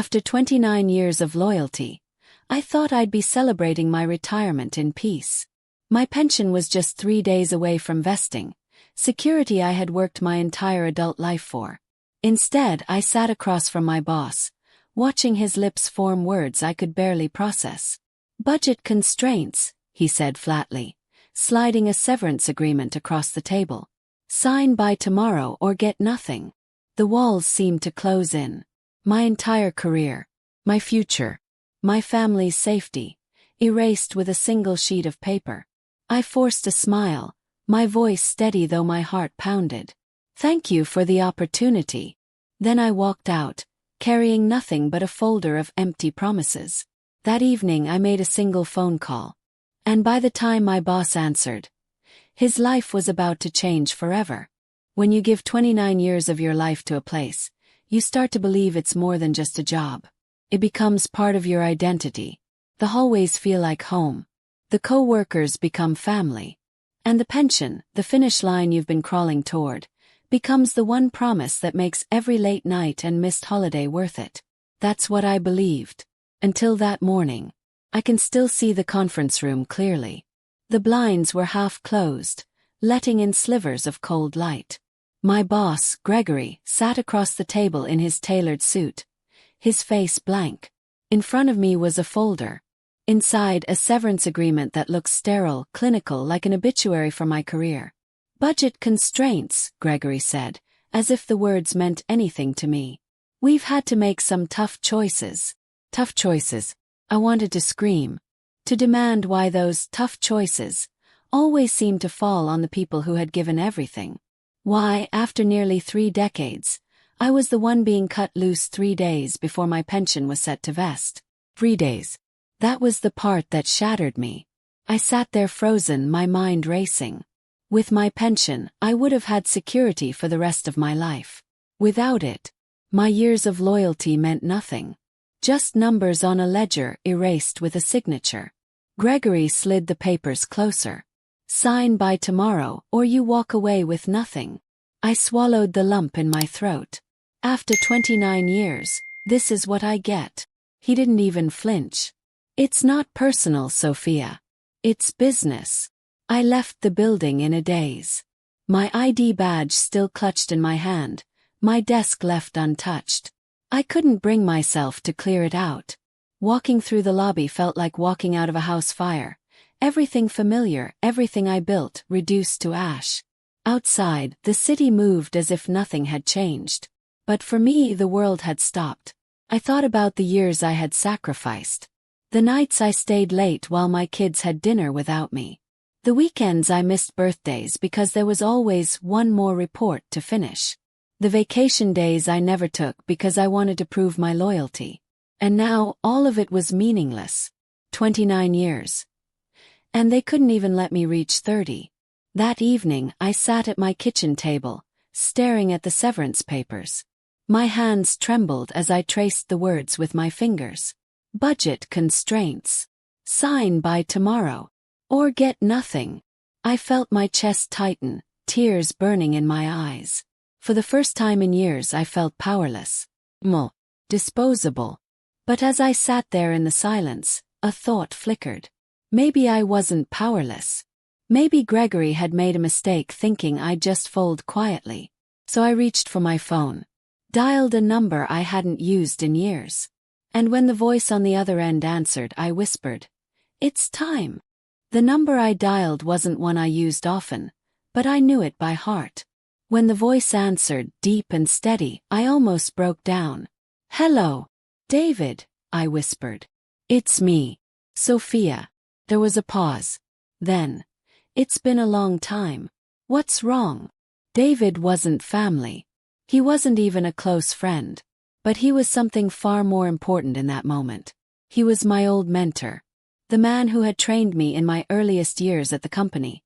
After 29 years of loyalty, I thought I'd be celebrating my retirement in peace. My pension was just 3 days away from vesting, security I had worked my entire adult life for. Instead, I sat across from my boss, watching his lips form words I could barely process. "Budget constraints," he said flatly, sliding a severance agreement across the table. "Sign by tomorrow or get nothing." The walls seemed to close in. My entire career, my future, my family's safety, erased with a single sheet of paper. I forced a smile, my voice steady though my heart pounded. "Thank you for the opportunity." Then I walked out, carrying nothing but a folder of empty promises. That evening I made a single phone call. And by the time my boss answered, his life was about to change forever. When you give 29 years of your life to a place, you start to believe it's more than just a job. It becomes part of your identity. The hallways feel like home. The co-workers become family. And the pension, the finish line you've been crawling toward, becomes the one promise that makes every late night and missed holiday worth it. That's what I believed. Until that morning. I can still see the conference room clearly. The blinds were half closed, letting in slivers of cold light. My boss, Gregory, sat across the table in his tailored suit, his face blank. In front of me was a folder. Inside, a severance agreement that looked sterile, clinical, like an obituary for my career. "Budget constraints," Gregory said, as if the words meant anything to me. "We've had to make some tough choices." Tough choices. I wanted to scream. To demand why those tough choices always seemed to fall on the people who had given everything. Why, after nearly 3 decades, I was the one being cut loose 3 days before my pension was set to vest. 3 days. That was the part that shattered me. I sat there frozen, my mind racing. With my pension, I would have had security for the rest of my life. Without it, my years of loyalty meant nothing. Just numbers on a ledger erased with a signature. Gregory slid the papers closer. "Sign by tomorrow or you walk away with nothing." I swallowed the lump in my throat. After 29 years, this is what I get. He didn't even flinch. "It's not personal, Sophia. It's business." I left the building in a daze. My ID badge still clutched in my hand, my desk left untouched. I couldn't bring myself to clear it out. Walking through the lobby felt like walking out of a house fire. Everything familiar, everything I built, reduced to ash. Outside, the city moved as if nothing had changed. But for me, the world had stopped. I thought about the years I had sacrificed. The nights I stayed late while my kids had dinner without me. The weekends I missed birthdays because there was always one more report to finish. The vacation days I never took because I wanted to prove my loyalty. And now, all of it was meaningless. 29 years. And they couldn't even let me reach 30. That evening, I sat at my kitchen table, staring at the severance papers. My hands trembled as I traced the words with my fingers. "Budget constraints. Sign by tomorrow. Or get nothing." I felt my chest tighten, tears burning in my eyes. For the first time in years I felt powerless. Disposable. But as I sat there in the silence, a thought flickered. Maybe I wasn't powerless. Maybe Gregory had made a mistake thinking I'd just fold quietly. So I reached for my phone. Dialed a number I hadn't used in years. And when the voice on the other end answered, I whispered, "It's time." The number I dialed wasn't one I used often, but I knew it by heart. When the voice answered, deep and steady, I almost broke down. "Hello, David," I whispered. "It's me, Sophia." There was a pause. Then, "It's been a long time. What's wrong?" David wasn't family. He wasn't even a close friend. But he was something far more important in that moment. He was my old mentor. The man who had trained me in my earliest years at the company.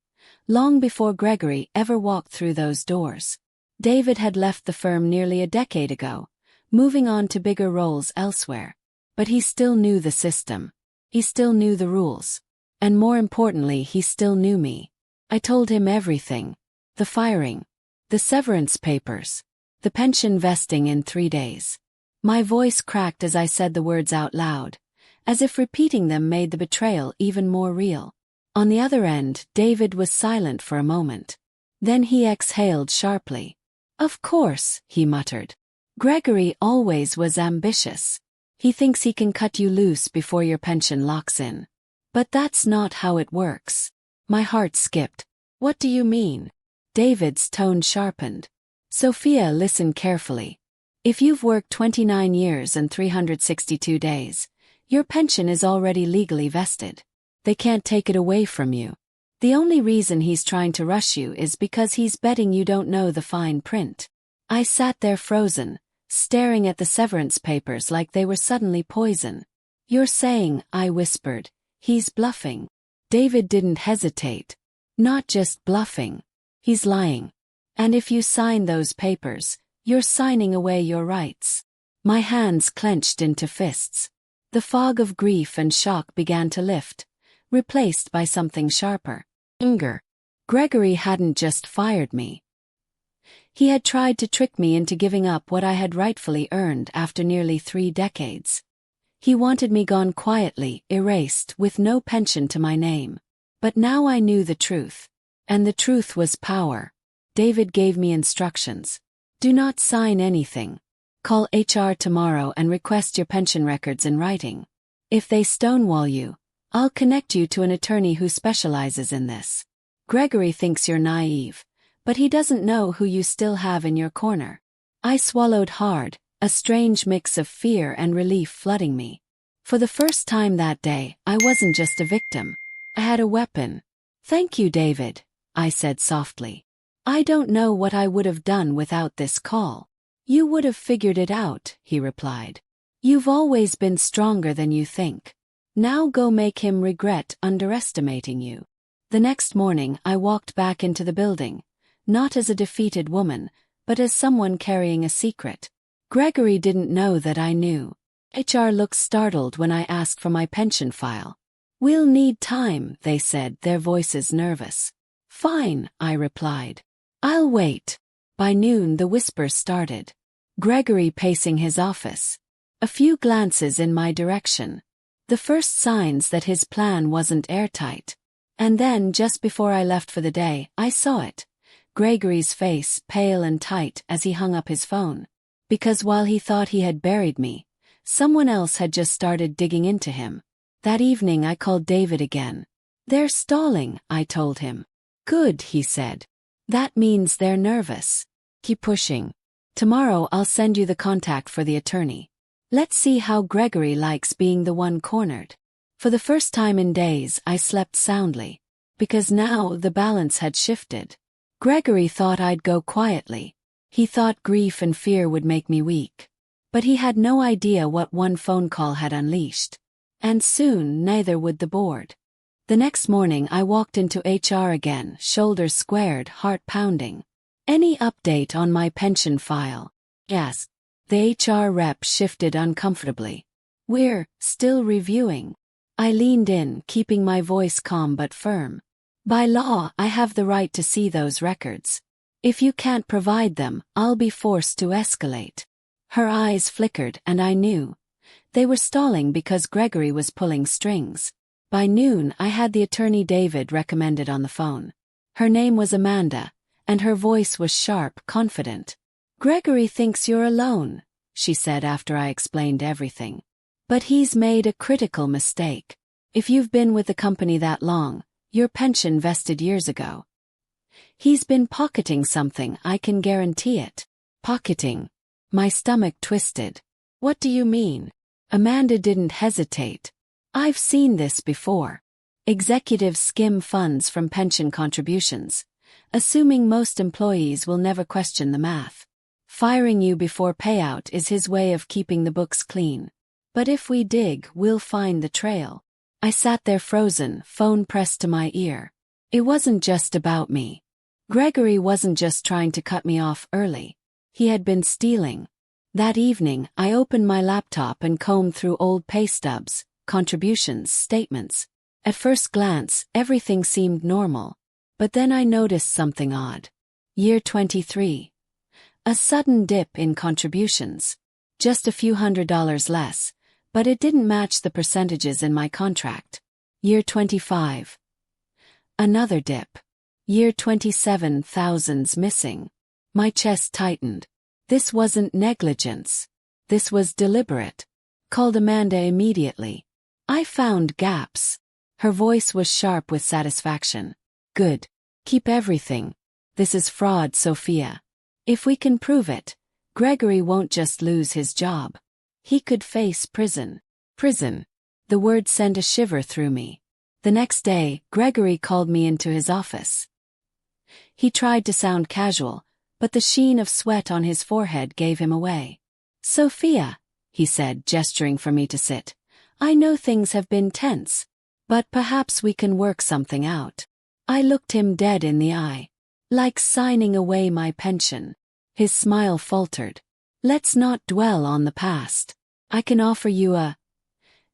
Long before Gregory ever walked through those doors. David had left the firm nearly a decade ago, moving on to bigger roles elsewhere. But he still knew the system. He still knew the rules. And more importantly, he still knew me. I told him everything. The firing. The severance papers. The pension vesting in 3 days. My voice cracked as I said the words out loud, as if repeating them made the betrayal even more real. On the other end, David was silent for a moment. Then he exhaled sharply. "Of course," he muttered. "Gregory always was ambitious. He thinks he can cut you loose before your pension locks in. But that's not how it works." My heart skipped. "What do you mean?" David's tone sharpened. "Sophia, listen carefully. If you've worked 29 years and 362 days, your pension is already legally vested. They can't take it away from you. The only reason he's trying to rush you is because he's betting you don't know the fine print." I sat there frozen, staring at the severance papers like they were suddenly poison. "You're saying," I whispered, "he's bluffing?" David didn't hesitate. "Not just bluffing. He's lying. And if you sign those papers, you're signing away your rights." My hands clenched into fists. The fog of grief and shock began to lift, replaced by something sharper. Anger. Gregory hadn't just fired me. He had tried to trick me into giving up what I had rightfully earned after nearly 3 decades. He wanted me gone quietly, erased, with no pension to my name. But now I knew the truth. And the truth was power. David gave me instructions. "Do not sign anything. Call HR tomorrow and request your pension records in writing. If they stonewall you, I'll connect you to an attorney who specializes in this. Gregory thinks you're naive, but he doesn't know who you still have in your corner." I swallowed hard, a strange mix of fear and relief flooding me. For the first time that day, I wasn't just a victim. I had a weapon. "Thank you, David," I said softly. "I don't know what I would have done without this call." "You would have figured it out," he replied. "You've always been stronger than you think. Now go make him regret underestimating you." The next morning I walked back into the building, not as a defeated woman, but as someone carrying a secret. Gregory didn't know that I knew. HR looked startled when I asked for my pension file. "We'll need time," they said, their voices nervous. "Fine," I replied. "I'll wait." By noon the whispers started. Gregory pacing his office. A few glances in my direction. The first signs that his plan wasn't airtight. And then, just before I left for the day, I saw it. Gregory's face, pale and tight, as he hung up his phone. Because while he thought he had buried me, someone else had just started digging into him. That evening I called David again. "They're stalling," I told him. "Good," he said. "That means they're nervous. Keep pushing. Tomorrow I'll send you the contact for the attorney. Let's see how Gregory likes being the one cornered." For the first time in days I slept soundly. Because now the balance had shifted. Gregory thought I'd go quietly. He thought grief and fear would make me weak. But he had no idea what one phone call had unleashed. And soon neither would the board. The next morning I walked into HR again, shoulders squared, heart pounding. "Any update on my pension file?" "Yes." The HR rep shifted uncomfortably. "We're still reviewing." I leaned in, keeping my voice calm but firm. "By law, I have the right to see those records. If you can't provide them, I'll be forced to escalate." Her eyes flickered, and I knew. They were stalling because Gregory was pulling strings. By noon I had the attorney David recommended on the phone. Her name was Amanda, and her voice was sharp, confident. "Gregory thinks you're alone," she said after I explained everything. "But he's made a critical mistake. If you've been with the company that long, your pension vested years ago. He's been pocketing something, I can guarantee it." "Pocketing?" My stomach twisted. "What do you mean?" Amanda didn't hesitate. "I've seen this before. Executives skim funds from pension contributions, assuming most employees will never question the math. Firing you before payout is his way of keeping the books clean. But if we dig, we'll find the trail." I sat there frozen, phone pressed to my ear. It wasn't just about me. Gregory wasn't just trying to cut me off early. He had been stealing. That evening, I opened my laptop and combed through old pay stubs, contributions, statements. At first glance, everything seemed normal. But then I noticed something odd. Year 23. A sudden dip in contributions. Just a few $100s less, but it didn't match the percentages in my contract. Year 25. Another dip. Year 27, thousands missing. My chest tightened. This wasn't negligence. This was deliberate. Called Amanda immediately. I found gaps. Her voice was sharp with satisfaction. Good. Keep everything. This is fraud, Sophia. If we can prove it, Gregory won't just lose his job. He could face prison. Prison. The word sent a shiver through me. The next day, Gregory called me into his office. He tried to sound casual, but the sheen of sweat on his forehead gave him away. Sophia, he said, gesturing for me to sit. I know things have been tense, but perhaps we can work something out. I looked him dead in the eye. Like signing away my pension. His smile faltered. Let's not dwell on the past. I can offer you a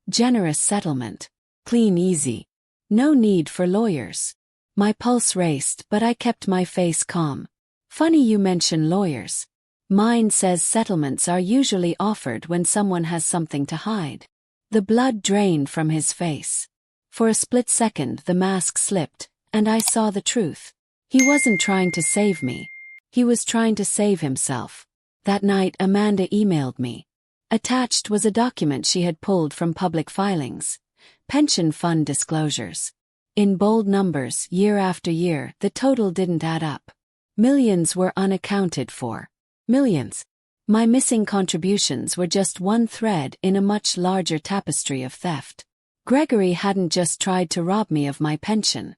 generous settlement. Clean, easy. No need for lawyers. My pulse raced, but I kept my face calm. Funny you mention lawyers. Mine says settlements are usually offered when someone has something to hide. The blood drained from his face. For a split second the mask slipped, and I saw the truth. He wasn't trying to save me. He was trying to save himself. That night Amanda emailed me. Attached was a document she had pulled from public filings. Pension fund disclosures. In bold numbers, year after year, the total didn't add up. Millions were unaccounted for. Millions. My missing contributions were just one thread in a much larger tapestry of theft. Gregory hadn't just tried to rob me of my pension.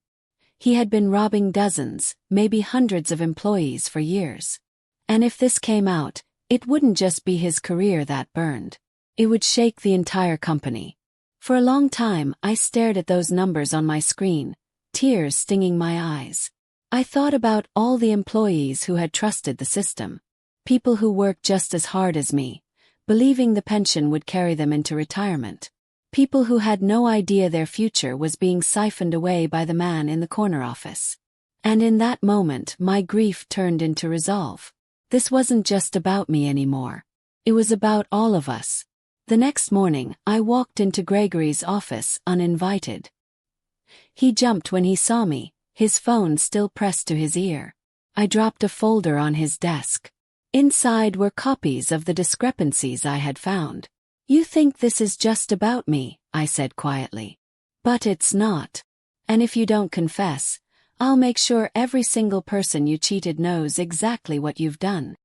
He had been robbing dozens, maybe hundreds of employees for years. And if this came out, it wouldn't just be his career that burned. It would shake the entire company. For a long time, I stared at those numbers on my screen, tears stinging my eyes. I thought about all the employees who had trusted the system. People who worked just as hard as me, believing the pension would carry them into retirement. People who had no idea their future was being siphoned away by the man in the corner office. And in that moment, my grief turned into resolve. This wasn't just about me anymore. It was about all of us. The next morning, I walked into Gregory's office uninvited. He jumped when he saw me, his phone still pressed to his ear. I dropped a folder on his desk. Inside were copies of the discrepancies I had found. You think this is just about me, I said quietly. But it's not. And if you don't confess, I'll make sure every single person you cheated knows exactly what you've done.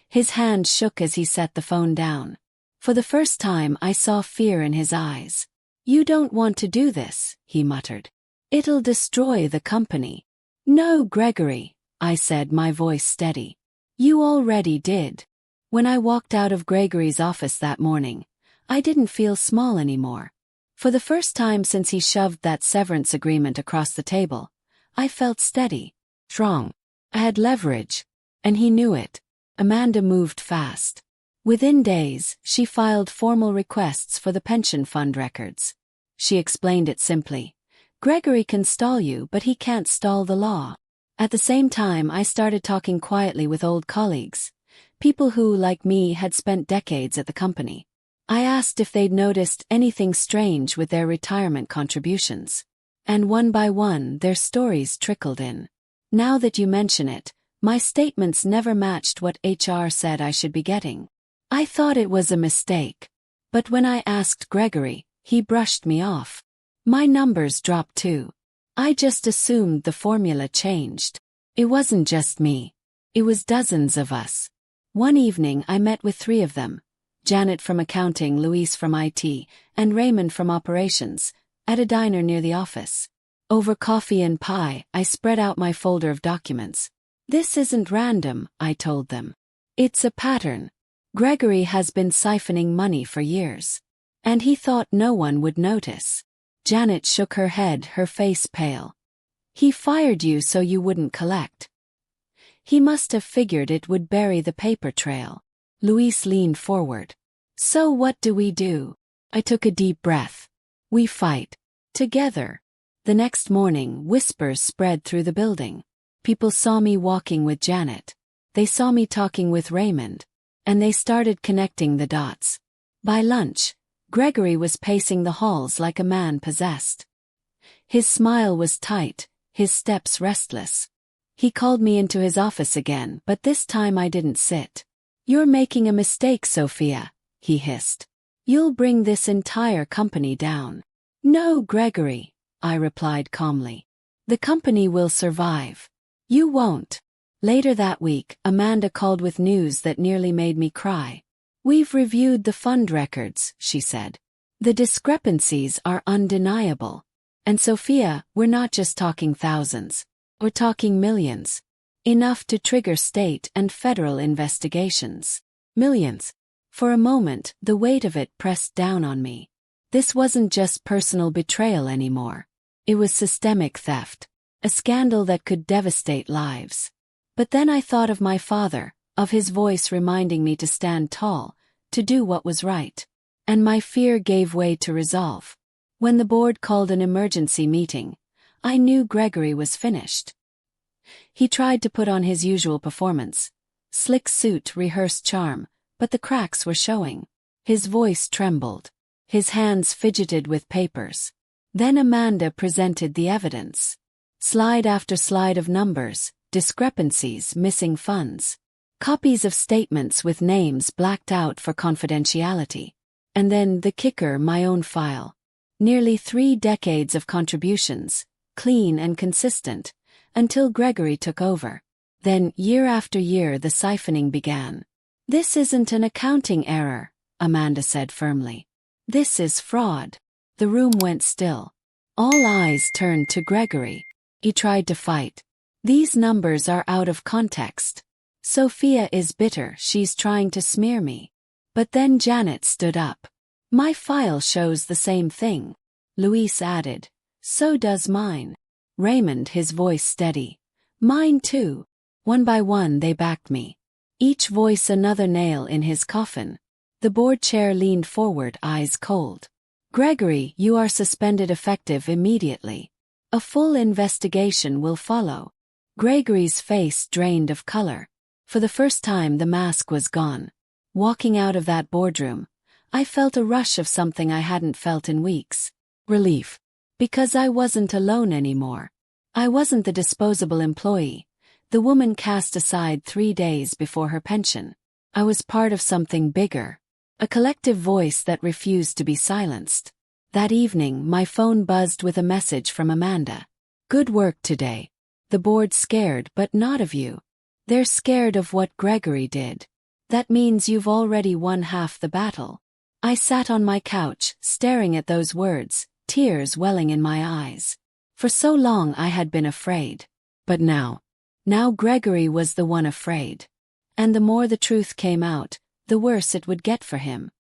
His hand shook as he set the phone down. For the first time I saw fear in his eyes. You don't want to do this, he muttered. It'll destroy the company. No, Gregory, I said, my voice steady. You already did. When I walked out of Gregory's office that morning, I didn't feel small anymore. For the first time since he shoved that severance agreement across the table, I felt steady, strong. I had leverage, and he knew it. Amanda moved fast. Within days, she filed formal requests for the pension fund records. She explained it simply. Gregory can stall you, but he can't stall the law. At the same time, I started talking quietly with old colleagues, people who, like me, had spent decades at the company. I asked if they'd noticed anything strange with their retirement contributions. And one by one, their stories trickled in. Now that you mention it, my statements never matched what HR said I should be getting. I thought it was a mistake. But when I asked Gregory, he brushed me off. My numbers dropped too. I just assumed the formula changed. It wasn't just me. It was dozens of us. One evening I met with 3 of them. Janet from accounting, Louise from IT, and Raymond from operations, at a diner near the office. Over coffee and pie, I spread out my folder of documents. This isn't random, I told them. It's a pattern. Gregory has been siphoning money for years. And he thought no one would notice. Janet shook her head, her face pale. He fired you so you wouldn't collect. He must have figured it would bury the paper trail. Louise leaned forward. So what do we do? I took a deep breath. We fight. Together. The next morning, whispers spread through the building. People saw me walking with Janet. They saw me talking with Raymond. and they started connecting the dots. By lunch, Gregory was pacing the halls like a man possessed. His smile was tight, his steps restless. He called me into his office again, but this time I didn't sit. "You're making a mistake, Sophia," he hissed. "You'll bring this entire company down." "No, Gregory," I replied calmly. "The company will survive. You won't." Later that week, Amanda called with news that nearly made me cry. "We've reviewed the fund records," she said. "The discrepancies are undeniable. And Sophia, we're not just talking thousands. We're talking millions. Enough to trigger state and federal investigations. Millions." For a moment, the weight of it pressed down on me. This wasn't just personal betrayal anymore. It was systemic theft. A scandal that could devastate lives. But then I thought of my father, of his voice reminding me to stand tall, to do what was right. And my fear gave way to resolve. When the board called an emergency meeting, I knew Gregory was finished. He tried to put on his usual performance. Slick suit, rehearsed charm, but the cracks were showing. His voice trembled. His hands fidgeted with papers. Then Amanda presented the evidence. Slide after slide of numbers, discrepancies, missing funds. Copies of statements with names blacked out for confidentiality. And then the kicker, my own file. Nearly 3 decades of contributions, clean and consistent, until Gregory took over. Then, year after year, the siphoning began. "This isn't an accounting error," Amanda said firmly. "This is fraud." The room went still. All eyes turned to Gregory. He tried to fight. "These numbers are out of context. Sophia is bitter, she's trying to smear me." But then Janet stood up. "My file shows the same thing." Luis added, "So does mine." Raymond, his voice steady. "Mine too." One by one they backed me. Each voice another nail in his coffin. The board chair leaned forward, eyes cold. "Gregory, you are suspended effective immediately. A full investigation will follow." Gregory's face drained of color. For the first time the mask was gone. Walking out of that boardroom, I felt a rush of something I hadn't felt in weeks. Relief. Because I wasn't alone anymore. I wasn't the disposable employee, the woman cast aside 3 days before her pension. I was part of something bigger. A collective voice that refused to be silenced. That evening, my phone buzzed with a message from Amanda. "Good work today. The board's scared, but not of you. They're scared of what Gregory did. That means you've already won half the battle." I sat on my couch, staring at those words, tears welling in my eyes. For so long I had been afraid. But now Gregory was the one afraid. And the more the truth came out, the worse it would get for him.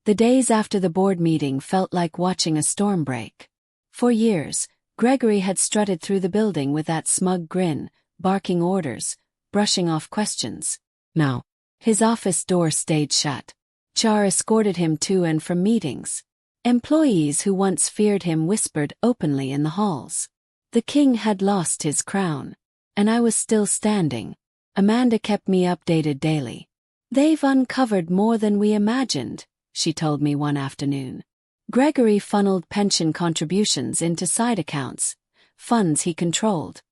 The days after the board meeting felt like watching a storm break. For years, Gregory had strutted through the building with that smug grin, barking orders, brushing off questions. Now, his office door stayed shut. Char escorted him to and from meetings. Employees who once feared him whispered openly in the halls. The king had lost his crown. And I was still standing. Amanda kept me updated daily. "They've uncovered more than we imagined," she told me one afternoon. Gregory funneled pension contributions into side accounts, funds he controlled.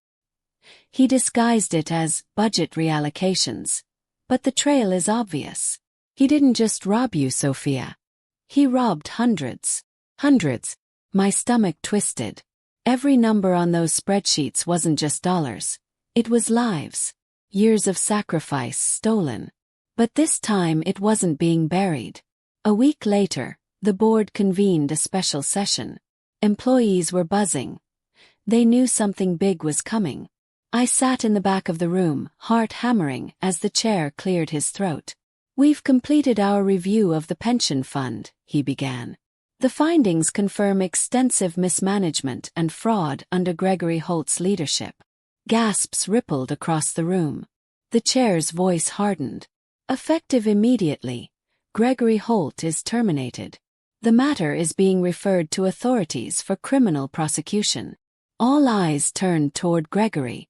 He disguised it as budget reallocations. But the trail is obvious. He didn't just rob you, Sophia. He robbed hundreds. Hundreds. My stomach twisted. Every number on those spreadsheets wasn't just dollars. It was lives. Years of sacrifice stolen. But this time it wasn't being buried. A week later, the board convened a special session. Employees were buzzing. They knew something big was coming. I sat in the back of the room, heart hammering, as the chair cleared his throat. "We've completed our review of the pension fund," he began. "The findings confirm extensive mismanagement and fraud under Gregory Holt's leadership." Gasps rippled across the room. The chair's voice hardened. "Effective immediately. Gregory Holt is terminated. The matter is being referred to authorities for criminal prosecution." All eyes turned toward Gregory.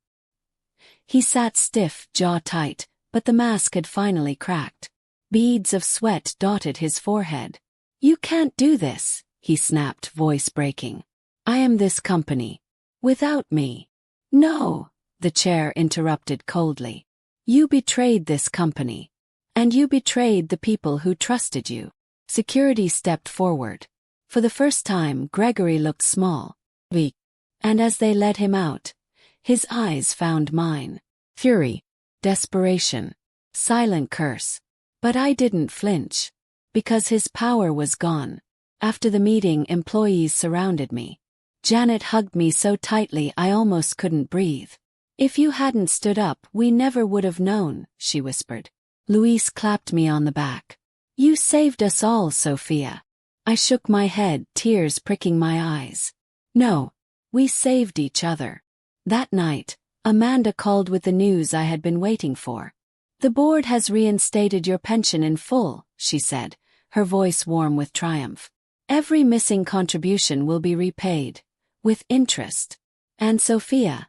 He sat stiff, jaw tight, but the mask had finally cracked. Beads of sweat dotted his forehead. "You can't do this," he snapped, voice breaking. "I am this company. Without me." "No," the chair interrupted coldly. "You betrayed this company. And you betrayed the people who trusted you." Security stepped forward. For the first time, Gregory looked small, weak. And as they led him out, his eyes found mine. Fury, desperation, silent curse. But I didn't flinch. Because his power was gone. After the meeting, employees surrounded me. Janet hugged me so tightly I almost couldn't breathe. "If you hadn't stood up, we never would have known," she whispered. Luis clapped me on the back. "You saved us all, Sophia." I shook my head, tears pricking my eyes. "No, we saved each other." That night, Amanda called with the news I had been waiting for. "The board has reinstated your pension in full," she said, her voice warm with triumph. "Every missing contribution will be repaid, with interest. And Sophia,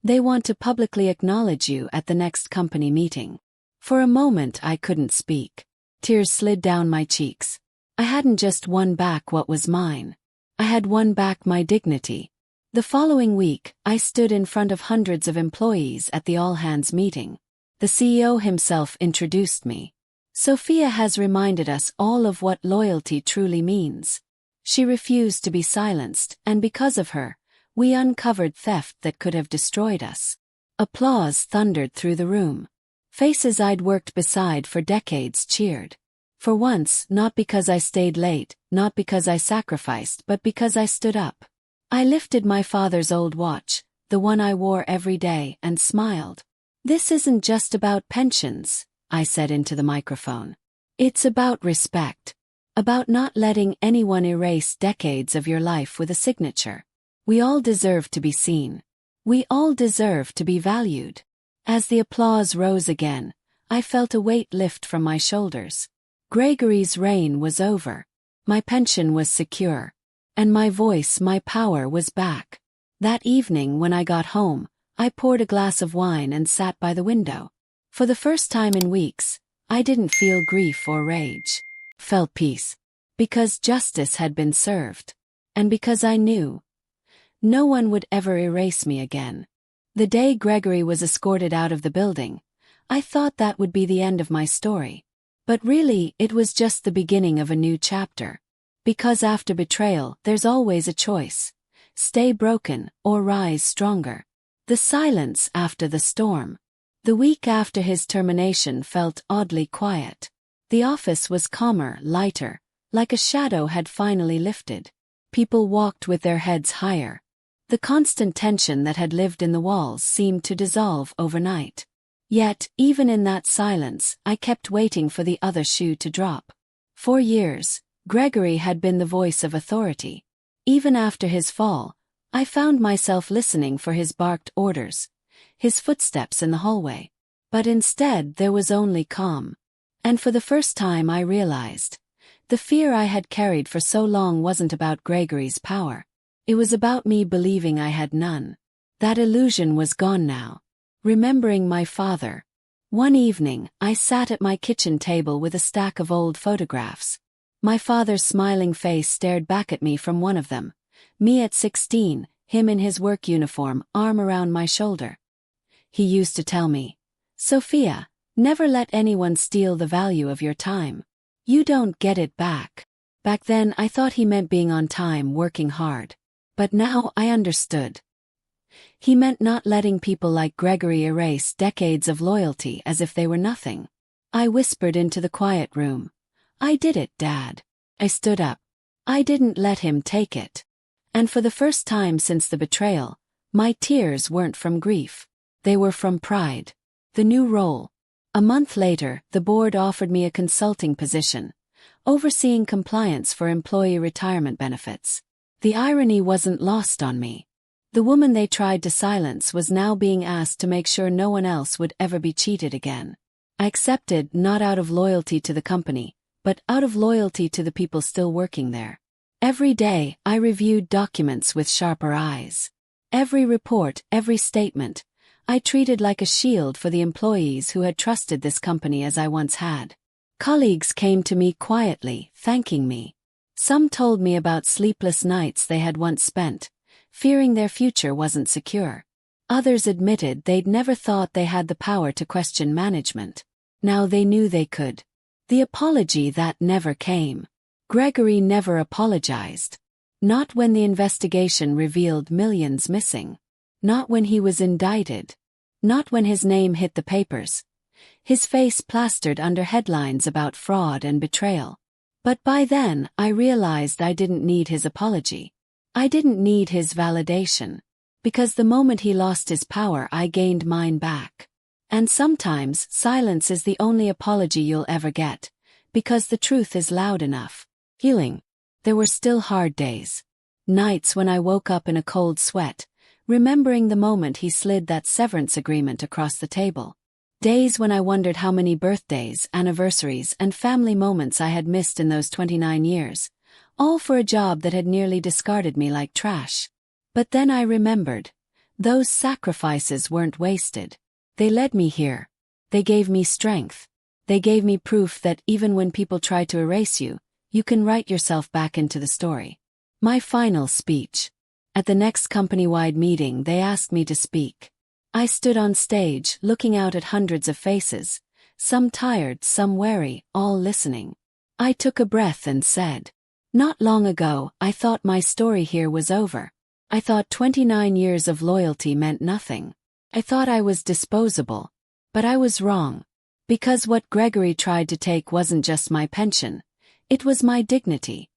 they want to publicly acknowledge you at the next company meeting." For a moment I couldn't speak. Tears slid down my cheeks. I hadn't just won back what was mine. I had won back my dignity. The following week, I stood in front of hundreds of employees at the all-hands meeting. The CEO himself introduced me. "Sophia has reminded us all of what loyalty truly means. She refused to be silenced, and because of her, we uncovered theft that could have destroyed us." Applause thundered through the room. Faces I'd worked beside for decades cheered. For once, not because I stayed late, not because I sacrificed, but because I stood up. I lifted my father's old watch, the one I wore every day, and smiled. "This isn't just about pensions," I said into the microphone. "It's about respect. About not letting anyone erase decades of your life with a signature. We all deserve to be seen. We all deserve to be valued." As the applause rose again, I felt a weight lift from my shoulders. Gregory's reign was over. My pension was secure. And my voice, my power was back. That evening when I got home, I poured a glass of wine and sat by the window. For the first time in weeks, I didn't feel grief or rage. Felt peace. Because justice had been served. And because I knew no one would ever erase me again. The day Gregory was escorted out of the building, I thought that would be the end of my story. But really, it was just the beginning of a new chapter. Because after betrayal, there's always a choice. Stay broken, or rise stronger. The silence after the storm. The week after his termination felt oddly quiet. The office was calmer, lighter, like a shadow had finally lifted. People walked with their heads higher. The constant tension that had lived in the walls seemed to dissolve overnight. Yet, even in that silence, I kept waiting for the other shoe to drop. For years, Gregory had been the voice of authority. Even after his fall, I found myself listening for his barked orders, his footsteps in the hallway. But instead there was only calm. And for the first time I realized, the fear I had carried for so long wasn't about Gregory's power. It was about me believing I had none. That illusion was gone now. Remembering my father. One evening, I sat at my kitchen table with a stack of old photographs. My father's smiling face stared back at me from one of them. Me at 16, him in his work uniform, arm around my shoulder. He used to tell me, "Sophia, never let anyone steal the value of your time. You don't get it back." Back then I thought he meant being on time, working hard. But now I understood. He meant not letting people like Gregory erase decades of loyalty as if they were nothing. I whispered into the quiet room. "I did it, Dad." I stood up. I didn't let him take it. And for the first time since the betrayal, my tears weren't from grief. They were from pride. The new role. A month later, the board offered me a consulting position, overseeing compliance for employee retirement benefits. The irony wasn't lost on me. The woman they tried to silence was now being asked to make sure no one else would ever be cheated again. I accepted, not out of loyalty to the company, but out of loyalty to the people still working there. Every day, I reviewed documents with sharper eyes. Every report, every statement, I treated like a shield for the employees who had trusted this company as I once had. Colleagues came to me quietly, thanking me. Some told me about sleepless nights they had once spent, fearing their future wasn't secure. Others admitted they'd never thought they had the power to question management. Now they knew they could. The apology that never came. Gregory never apologized. Not when the investigation revealed millions missing. Not when he was indicted. Not when his name hit the papers. His face plastered under headlines about fraud and betrayal. But by then, I realized I didn't need his apology. I didn't need his validation. Because the moment he lost his power, I gained mine back. And sometimes, silence is the only apology you'll ever get. Because the truth is loud enough. Healing. There were still hard days. Nights when I woke up in a cold sweat, remembering the moment he slid that severance agreement across the table. Days when I wondered how many birthdays, anniversaries, and family moments I had missed in those 29 years, all for a job that had nearly discarded me like trash. But then I remembered. Those sacrifices weren't wasted. They led me here. They gave me strength. They gave me proof that even when people try to erase you, you can write yourself back into the story. My final speech. At the next company-wide meeting, they asked me to speak. I stood on stage, looking out at hundreds of faces, some tired, some weary, all listening. I took a breath and said, "Not long ago, I thought my story here was over. I thought 29 years of loyalty meant nothing. I thought I was disposable. But I was wrong. Because what Gregory tried to take wasn't just my pension. It was my dignity.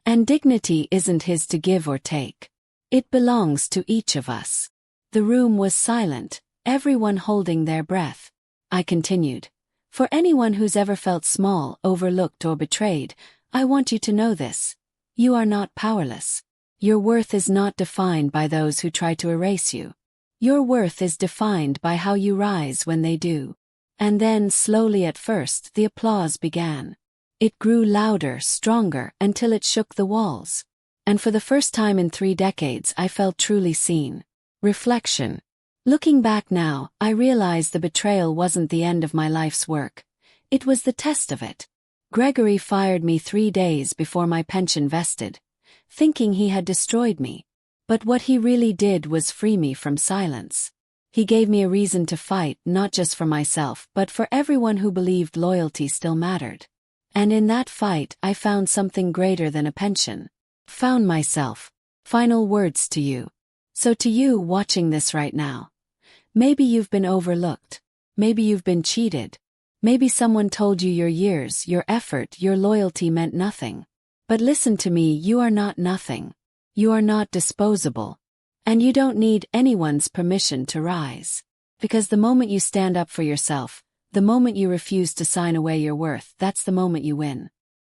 And dignity isn't his to give or take. It belongs to each of us." The room was silent, everyone holding their breath. I continued. "For anyone who's ever felt small, overlooked, or betrayed, I want you to know this. You are not powerless. Your worth is not defined by those who try to erase you. Your worth is defined by how you rise when they do." And then, slowly at first, the applause began. It grew louder, stronger, until it shook the walls. And for the first time in 3 decades, I felt truly seen. Reflection. Looking back now, I realize the betrayal wasn't the end of my life's work. It was the test of it. Gregory fired me 3 days before my pension vested, thinking he had destroyed me. But what he really did was free me from silence. He gave me a reason to fight, not just for myself, but for everyone who believed loyalty still mattered. And in that fight, I found something greater than a pension. Found myself. Final words to you. So to you watching this right now, maybe you've been overlooked. Maybe you've been cheated. Maybe someone told you your years, your effort, your loyalty meant nothing. But listen to me, you are not nothing. You are not disposable. And you don't need anyone's permission to rise. Because the moment you stand up for yourself, the moment you refuse to sign away your worth, that's the moment you win.